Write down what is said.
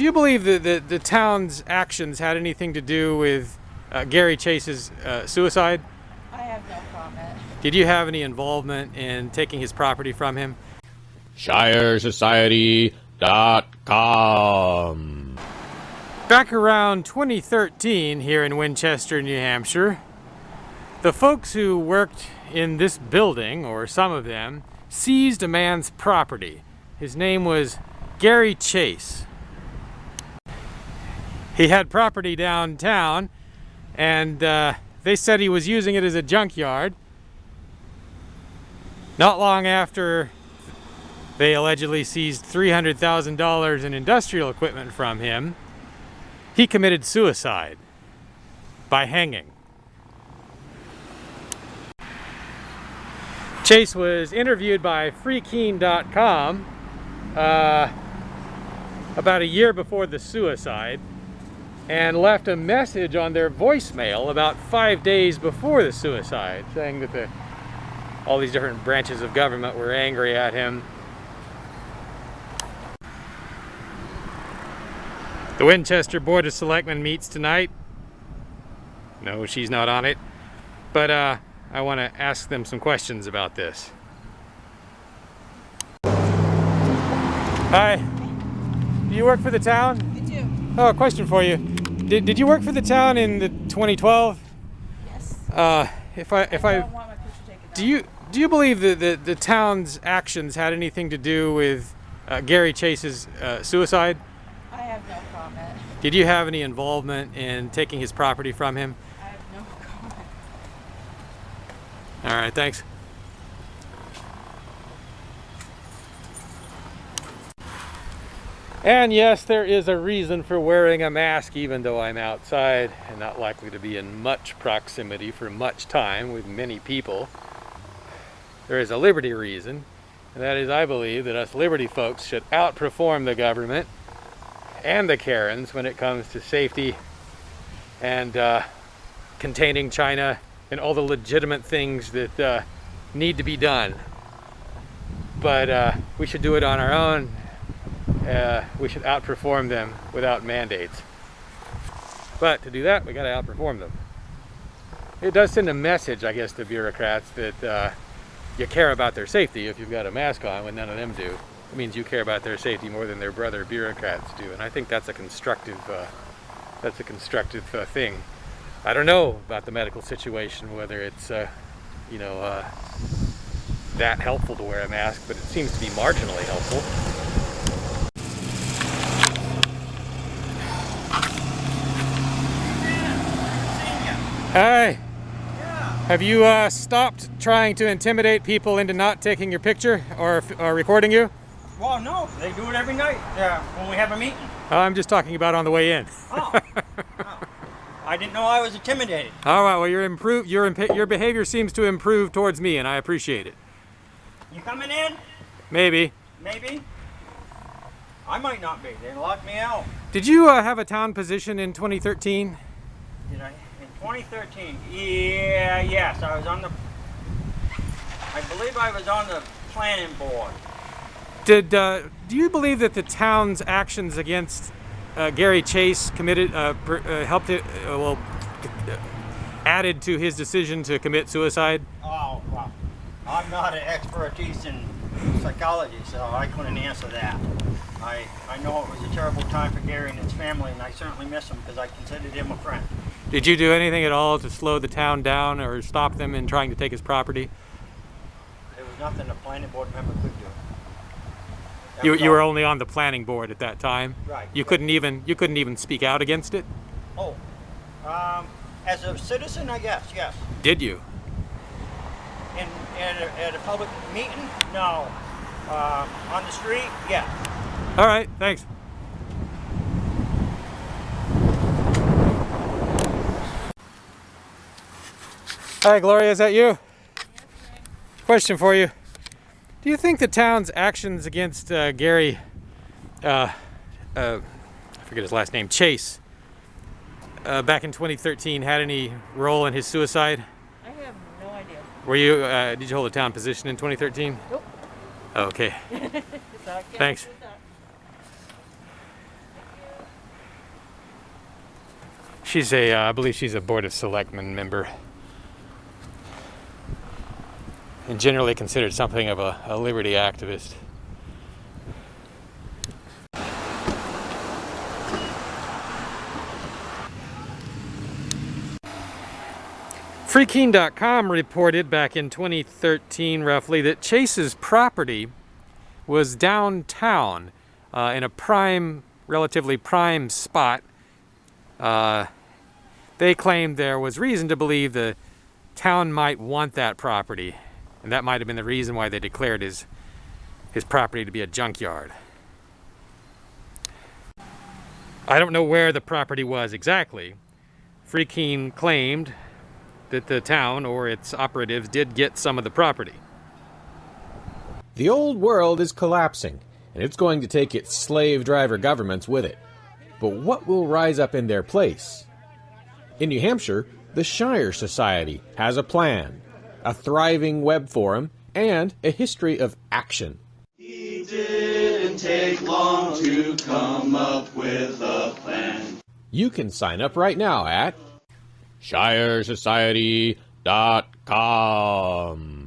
Do you believe that the town's actions had anything to do with Gary Chase's suicide? I have no comment. Did you have any involvement in taking his property from him? ShireSociety.com. Back around 2013 here in Winchester, New Hampshire, the folks who worked in this building, or some of them, seized a man's property. His name was Gary Chase. He had property downtown, and they said he was using it as a junkyard. Not long after they allegedly seized $300,000 in industrial equipment from him, he committed suicide by hanging. Chase was interviewed by freekeen.com about a year before the suicide and left a message on their voicemail about 5 days before the suicide, saying that all these different branches of government were angry at him. The Winchester Board of Selectmen meets tonight. No, she's not on it. But I want to ask them some questions about this. Hi. Do you work for the town? I do. Oh, a question for you. Did you work for the town in the 2012? Yes. If I don't want my picture taken down. do you believe that the town's actions had anything to do with Gary Chase's suicide? I have no comment. Did you have any involvement in taking his property from him? I have no comment. All right, thanks. And yes, there is a reason for wearing a mask even though I'm outside and not likely to be in much proximity for much time with many people. There is a liberty reason, and that is I believe that us liberty folks should outperform the government and the Karens when it comes to safety and containing China and all the legitimate things that need to be done. But we should do it on our own. We should outperform them without mandates. But to do that, we got to outperform them. It does send a message, I guess, to bureaucrats that you care about their safety if you've got a mask on when none of them do. It means you care about their safety more than their brother bureaucrats do, and I think that's a constructive thing. I don't know about the medical situation, whether it's that helpful to wear a mask, but it seems to be marginally helpful. Hi. Have you stopped trying to intimidate people into not taking your picture or recording you? Well, no, they do it every night when we have a meeting. I'm just talking about on the way in. Oh. I didn't know I was intimidated. All right, well, your behavior seems to improve towards me, and I appreciate it. You coming in? Maybe. Maybe. I might not be. They locked me out. Did you have a town position in 2013? Did I? In 2013? Yeah, yes. I believe I was on the planning board. Do you believe that the town's actions against Gary Chase added to his decision to commit suicide? Oh, well, I'm not an expertise in psychology, so I couldn't answer that. I know it was a terrible time for Gary and his family, and I certainly miss him because I considered him a friend. Did you do anything at all to slow the town down or stop them in trying to take his property? There was nothing a planning board member could do. You were only on the planning board at that time. Right. You couldn't even speak out against it. Oh, as a citizen, I guess, yes. Did you? At a public meeting, no. On the street, yeah. All right, thanks. Hi, Gloria, is that you? Yes, ma'am. Question for you. Do you think the town's actions against Gary, I forget his last name, Chase, back in 2013 had any role in his suicide? I have no idea. Were you, did you hold a town position in 2013? Nope. Okay. So I can't Thanks. answer that. Thank you. She's I believe she's a Board of Selectmen member. And generally considered something of a liberty activist. Freekeen.com reported back in 2013 roughly that Chase's property was downtown in a relatively prime spot. They claimed there was reason to believe the town might want that property, and that might have been the reason why they declared his property to be a junkyard. I don't know where the property was exactly. Freekeen claimed that the town or its operatives did get some of the property. The old world is collapsing, and it's going to take its slave driver governments with it. But what will rise up in their place? In New Hampshire, the Shire Society has a plan, a thriving web forum, and a history of action. He didn't take long to come up with a plan. You can sign up right now at shiresociety.com.